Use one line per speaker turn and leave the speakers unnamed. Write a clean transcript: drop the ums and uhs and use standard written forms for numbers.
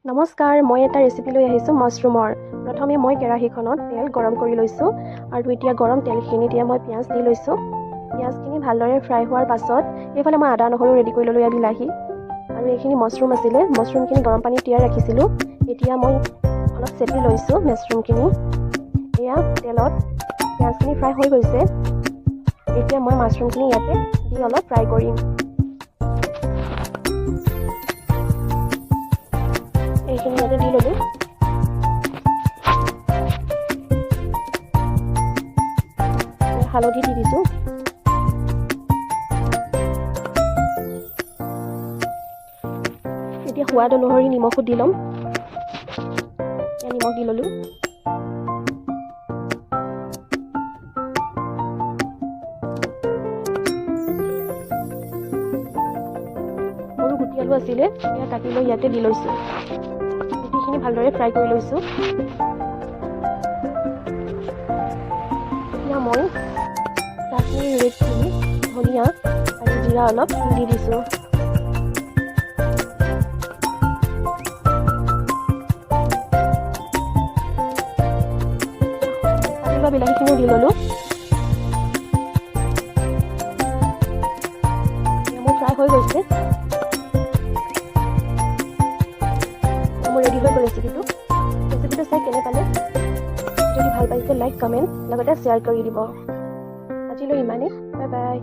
নমস্কাৰ, মই এটা ৰেচিপি লৈ আহিছোঁ মাছৰুমৰ। প্ৰথমে মই কেৰাহীখনত তেল গৰম কৰি লৈছোঁ আৰু এতিয়া গৰম তেলখিনিতে মই পিঁয়াজ দি লৈছোঁ। পিঁয়াজখিনি ভালদৰে ফ্ৰাই হোৱাৰ পাছত এইফালে মই আদা নহৰু ৰেডি কৰি ল'লোঁ, বিলাহী আৰু এইখিনি মাছৰুম আছিলে। মাছৰুমখিনি গৰম পানীত তিয়াই ৰাখিছিলোঁ। এতিয়া মই অলপ চেপি লৈছোঁ মাছৰুমখিনি। এয়া তেলত পিঁয়াজখিনি ফ্ৰাই হৈ গৈছে। এতিয়া মই মাছৰুমখিনি ইয়াতে দি অলপ ফ্ৰাই কৰিম। এইখিনি ইয়াতে দি ল'লোঁ। হালধি দি দিছোঁ। এতিয়া সোৱাদ অনুসৰি নিমখো দি ল'ম। নিমখ দি ল'লোঁ। সৰু গুটি আলু আছিলে, এয়া কাটি লৈ ইয়াতে দি লৈছোঁ। গুটিখিনি ভালদৰে ফ্ৰাই কৰি লৈছোঁ। এতিয়া মই কাশ্মীৰী ৰেড চিলি, ধনিয়া আৰু জিৰা অলপ দি দিছোঁ। কাটি লোৱা বিলাহীখিনিও দি ল'লোঁ। মোৰ ফ্ৰাই হৈ গৈছে। মোৰ ৰেডি হৈ গ'ল ৰেচিপিটো চাই কেনে পালে? যদি ভাল পাইছে লাইক, কমেণ্ট লগতে শ্বেয়াৰ কৰি দিব। আজিলৈ ইমানেই। Bye bye.